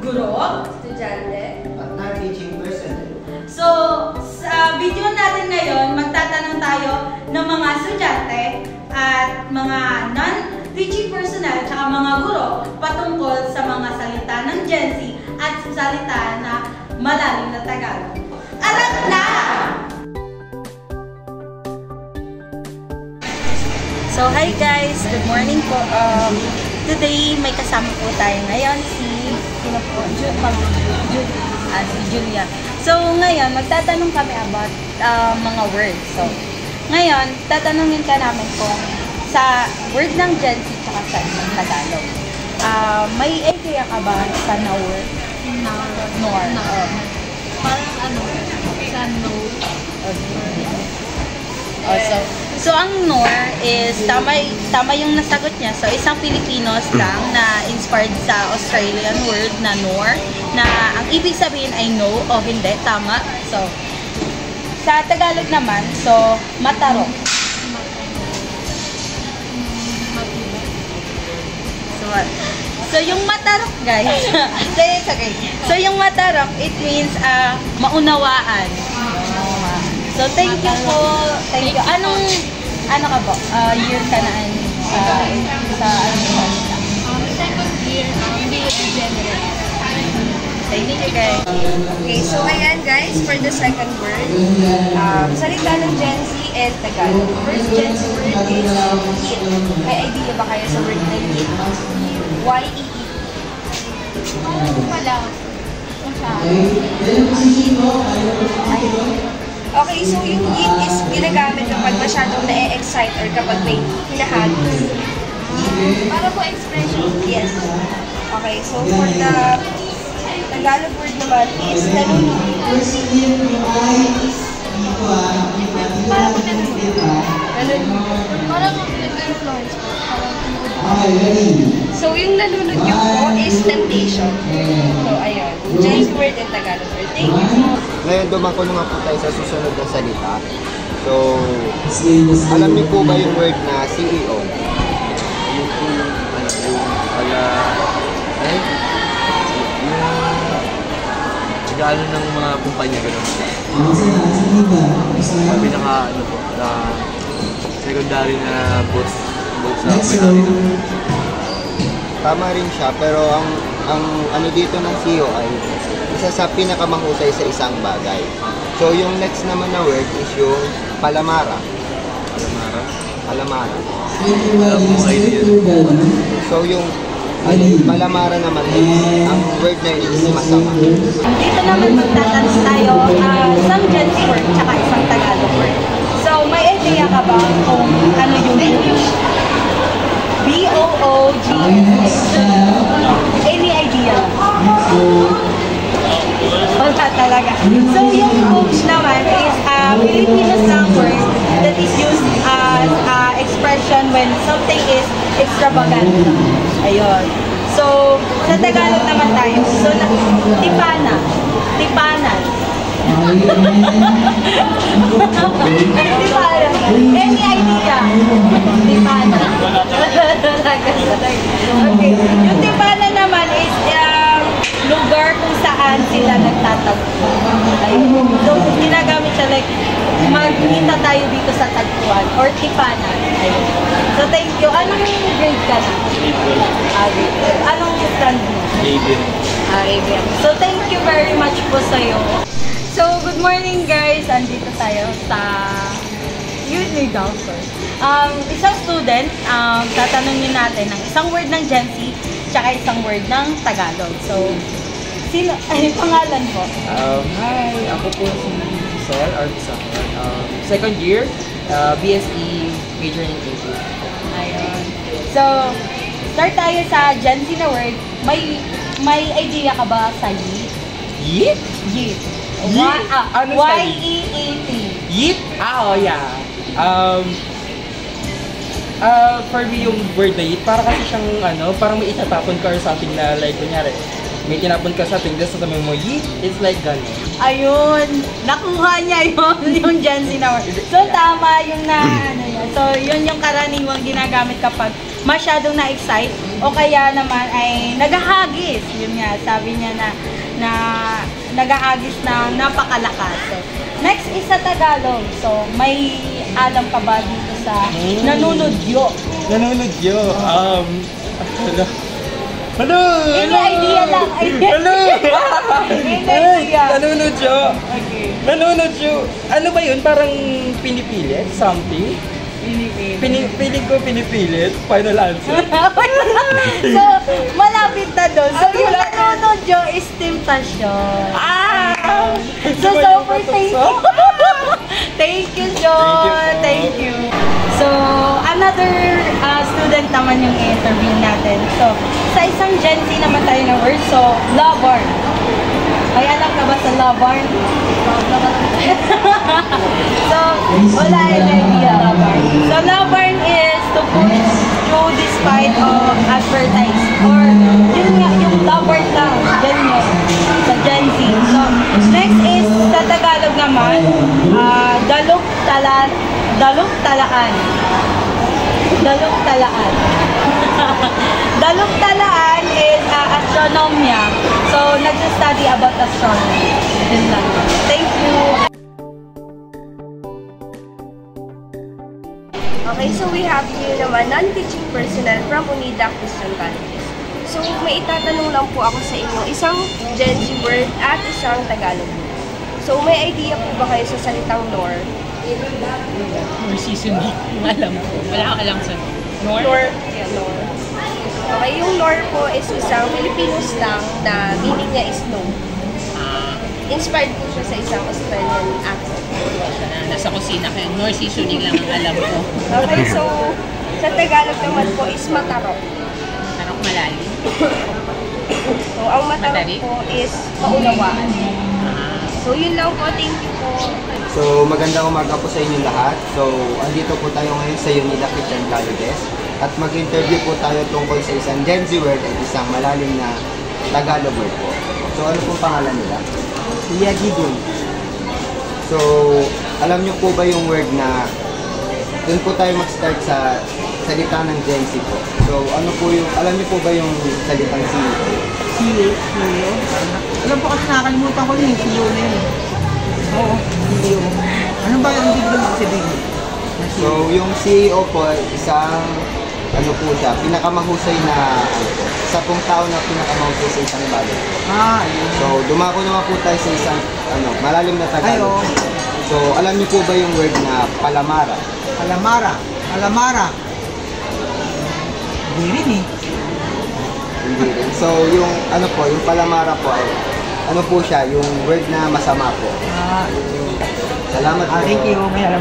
guro, estudyante, at non-teaching personnel. So, sa video natin ngayon, magtatanong tayo ng mga estudyante at mga non-teaching personnel at mga guro patungkol sa mga salita ng Gen Z at salita na malalim na Tagalog. Alam na! So, hi guys! Good morning po. Today, may kasama po tayo ngayon si Julia. So, ngayon, magtatanong kami about mga words. So, ngayon, tatanungin ka namin kung sa word ng Gen Z at sa isang Tagalog. May idea ka ba sa NOR? NOR. Parang ano, sa no. So ang NOR is, tama yung nasagot niya. So, isang Pilipinos lang na inspired sa Australian word na NOR, na ang ibig sabihin ay no o hindi, tama. So, sa Tagalog naman, so, matarok. So, yung matarok, guys, okay. So, yung matarok, it means maunawaan. So, thank you po. Thank you. Ano ka po? Year ka na sa Second year, general. Thank you, guys. Okay, so ayan guys, for the second word, salita ng Gen Z and Tagalog. First Gen Z word is yeet. May idea ba kayo sa word na yeet? Y-E-E. Wala. Okay, so yung yeet is ginagamit kapag masyadong na-excite or kapag may hinahagis. Para po expression. Yes. Okay, so for the Tagalog word naman is nalulunod. Para po nalulunod. Parang nag-influence po. So yung nalulunod yung po is temptation. So ayun, Gen Z word and Tagalog word. Thank you. Ngayon, dumakulong nga po tayo sa susunod na salita. So, alam niyo po ba yung word na CEO? Yung gano'n ng mga kumpanya gano'n. Pinaka na secondary na boss sa may-ari. Tama rin siya, pero ang ano dito ng CEO ay isa sa pinakamahusay sa isang bagay. So, yung next naman na word is yung palamara. Palamara. So, yung palamara naman ay ang word na is masama. Dito naman magtatanong tayo isang Gen Z word at isang Tagalog word. So, may idea ka ba kung ano yung B-O-O-G-S? Any idea? Wala talaga. So, yung coach naman is Filipino slang word that is used as expression when something is extravagant. Ayun. So, sa Tagalog naman tayo. So, tipana. Tipanan. Tipanan. Any idea? Tipanan. Okay. Yung tipanan naman is lugar kung saan sila nagtatagpo. Ayun. So, ginagamit siya like, magkita tayo dito sa tagpuan or tipanan. Ayun. So, thank you. Anong grade ka na? Anong stand mo? ABM. So, thank you very much po sa'yo. So, good morning guys. Andito tayo sa Unidownford. Isang student, tatanungin natin ng isang word ng Gen Z tsaka isang word ng Tagalog. So, sino? Ay, pangalan po? Hi, ako po si Sel, or second year, BSE major in English. Ayun. So, start tayo sa Gen Z na word. May idea ka ba sa yeet? Yeet? Yeet. Ano Y-E-E-T. Yeet? Oh yeah. For me yung word na yeet, para kasi siyang parang may itatapon ka or something na like, kunyari, may tinapon ka sa thing, tapos sabi mo, yeet, it's like gano'n. Ayun, nakuha niya yung Gen Z na word. So, tama yung na, So, yun yung karaniwang ginagamit kapag masyadong na-excite o kaya naman ay naghahagis. Yun nga, sabi niya na naghahagis na napakalakas. So, next is sa Tagalog. So, may alam ka ba dito sa nanunodyo? Nanunodyo. Ano? Any idea lang. Ano? Any idea. Nanunodyo. Okay. Nanunodyo. Ano ba yun? Parang pinipilit? Something? Piling ko pinipilit. Final answer. So, malapit na doon. So, yung nanunodyo is temptasyon. So, super thank you. Thank you, John. Thank you. So, another student naman yung i-interview natin. So, sa isang Gen Z naman tayo na word. So, lover. May alam ka ba sa lover? So, wala yung idea. So, lover is to push through despite of advertise. Or, yun nga, yung lover lang. Ganyan. Sa Gen Z. So, next is sa Tagalog naman, dalugtalaan. Dalugtalaan. Dalugtalaan is astronomia. So, nag-study about astronomy. Yun lang. Thank you. Okay, so we have here naman non-teaching personnel from Unida Christian Colleges. So, may itatanong lang po ako sa inyo, isang Gen Z word at isang Tagalog word. So, may idea po ba kayo sa salitang nor? Or seasoning. Alam ko. Wala akong alam sa nor. Yeah, nor. Okay, yung nor po is isang Filipino slang na meaning niya is no. Inspired po siya sa isang Australian accent. Nasa kusina kayo. Nor seasoning lang ang alam ko. Okay, so sa Tagalog naman po is matarok. Tarok malalim. So, ang matarok Madali? po is maunawaan. So, yun lang po. Thank you po. So, magandang umaga po sa inyong lahat. So, andito po tayo ngayon sa Unida Christian Colleges at mag-interview po tayo tungkol sa isang Gen Z word at isang malalim na Tagalog word po. So, ano pong pangalan nila? Yagidun. So, alam niyo po ba yung word na doon po tayo mag-start sa salita ng Gen Z po. So, ano po yung, alam niyo po ba yung salitang CEO? CEO? Alam po kasi nakakalimutan ko yung CEO na yun. Oo, CEO. Ano ba yung ibig sabihin? So, yung CEO po, isang, ano po siya, pinakamahusay na, isa pong tao na pinakamahusay sa isang bagay. Yun. So, dumako naman po tayo sa isang, malalim na Tagalog. Ay, So, alam niyo po ba yung word na palamara? Alamara. Hindi rin eh. Hindi rin. So, yung, yung palamara po ay, ano po siya, yung word na masama po. Salamat po. Thank you. May alam.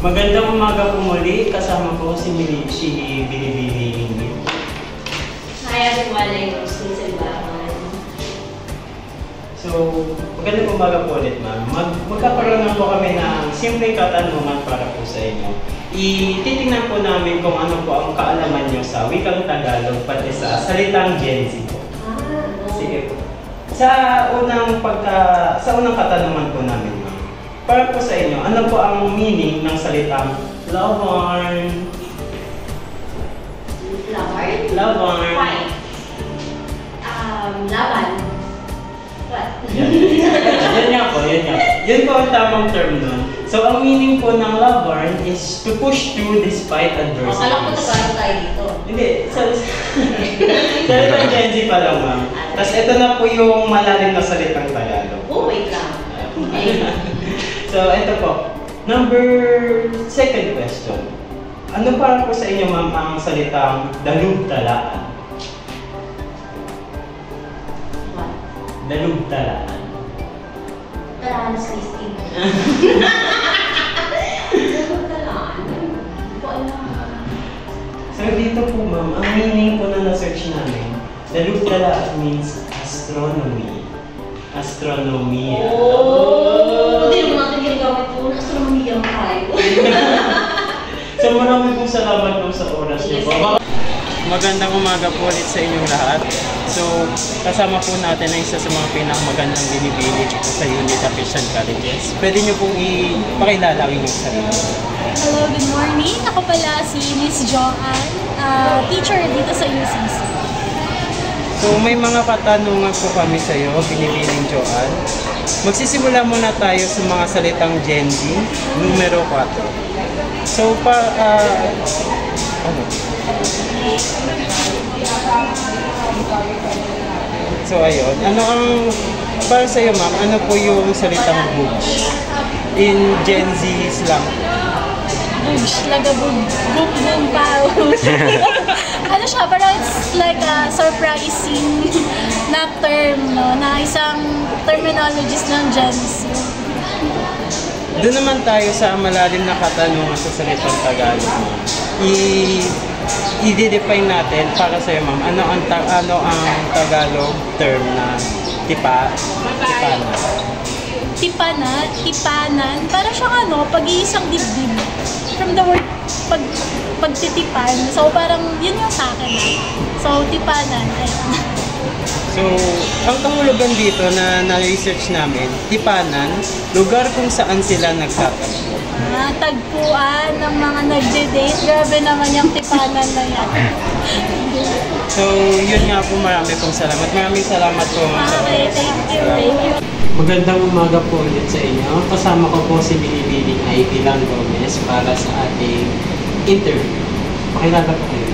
Magandang umaga po muli. Kasama ko si Binibini Ingrid. Hi everyone, I'm Susan Baron. So, magandang umaga po ulit, ma'am. Magkakaroon na po kami ng simpleng katanungan para po sa inyo. Ititingnan po namin kung ano po ang kaalaman nyo sa wikang Tagalog pati sa salitang Gen Z po. Sige po. Sa unang katanungan po namin, ma'am. Para po sa inyo, ano po ang meaning ng salitang lawarn? Lawarn? Lawarn. Why? Laban. What? Yan nga po. Yun po ang tamang term nun. So, ang meaning po ng lawarn is to push through despite adversities. Akala ko Tagalog tayo dito. Hindi. Salitang Gen Z pa lang, ma'am. Tapos ito na po yung malalim na salitang Tagalog. Oh, wait lang. Okay. So, ito po. Second question. Ano para po sa inyo, ma'am, ang salitang dalugtalaan? What? Dalugtalaan. Talaan sa listing. Talaan? Hindi ko alam. So, dito po, ma'am, ang meaning po na na-search namin, dalugtalaan means astronomy. Astronomia. Oh! Hindi naman natin ginagamit po na astronomiya tayo. So, marami pong salamat po sa oras niyo po. magandang umaga po ulit sa inyong lahat. So, kasama po natin ang isa sa mga pinakamagandang binibili dito sa Unita Christian Colleges. Pwede nyo pong ipakilala ang inyong sarili. Hello, good morning. Ako pala si Miss Joanne, teacher dito sa UCC. So, may mga katanungan po kami sa iyo, binibining Joanne. Magsisimula muna tayo sa mga salitang Gen Z, numero 4. So, So, ayun. Ano ang, para sa iyo, ma'am, ano po yung salitang boobs? In Gen Z slang. Boobs, lagabog. Boom, boom, pow. Ano siya, parang it's like a surprising na term, no? Na isang terminologist ng Gen Z. Doon naman tayo sa malalim na katanungan sa salitang Tagalog. I-define natin para sa iyo, ma'am, ano ang Tagalog term na tipanan, para siyang pag-iisang dibdib. From the word pagtitipan. So parang yun yung sa akin. So tipanan, ayun. So, ang kahulugan dito na na-research namin, tipanan, lugar kung saan sila nagtatagpo. Tagpuan ng mga nagde-date. Grabe naman yung tipanan na yan. So, yun nga po, marami pong salamat. Maraming salamat po. Okay, thank you. Magandang umaga po ulit sa inyo. Kasama ko po si Binibining Ivy Lang Gomez para sa ating interview. Pakilala po kayo.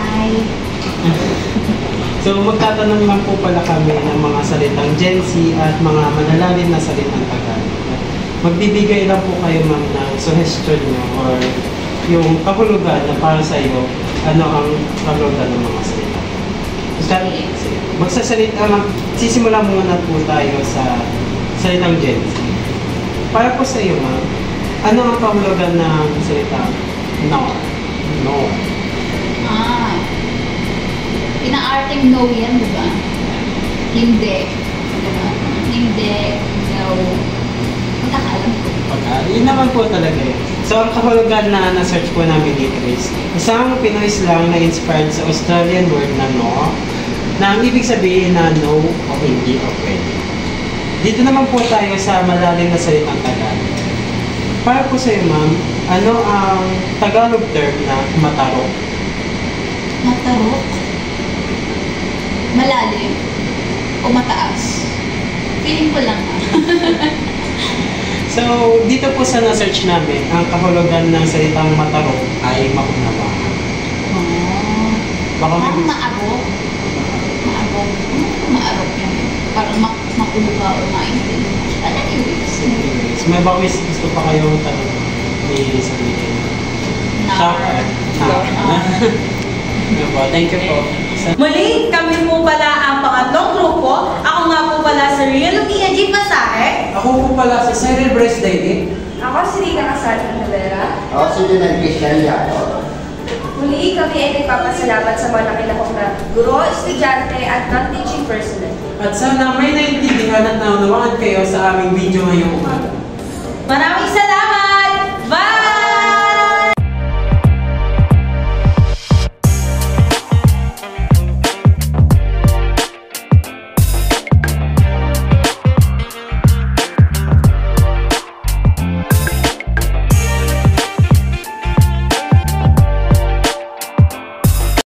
Hi. So, magtatanong lang po pala kami ng mga salitang Gen Z at mga manalalim na salitang Tagalog. Magbibigay lang po kayo, ma'am, ng suggestion nyo or yung kahulugan na para sa iyo, ano ang kahulugan ng mga salita. Magsasalita lang, sisimula muna po tayo sa salitang Gen Z. Para po sa iyo, ma'am, ano ang kahulugan ng salitang no? No. Inaarteng no yan, di ba? Hindi. Diba? Hindi. No. Magkakalam ko. Yun naman po talaga eh. So, ang kahulugan na na-search po namin dito is isang Pinoy slang na inspired sa Australian word na no, na ang ibig sabihin na no o hindi o pwede. Dito naman po tayo sa malalim na salitang Tagalog. Para po sa iyo, ma'am, ano ang Tagalog term na matarok? Matarok? Malalim? O mataas? Feeling ko lang. So, dito po sa na-search namin, ang kahulugan ng salitang matarok ay makunawaan. Baka maarok? Maarok? Maarok yan. Parang makuha o maintindihan. Anyways, may baka gusto pa kayong tanong ni sabihin. Thank you po. Muli, kami po pala ang pangatlong grupo. Ako nga po pala si Ria Lucia G. Pasahe. Ako po pala si Cyril Bryce David. Ako si Rika Casal Rivera. Ako si Linan Christian Yato. Muli kami ay nagpapasalamat sa mga nakilahok na guro, estudyante at non-teaching personnel. At sana may naintindihan at naunawaan kayo sa aming video ngayong umaga. Maraming salamat!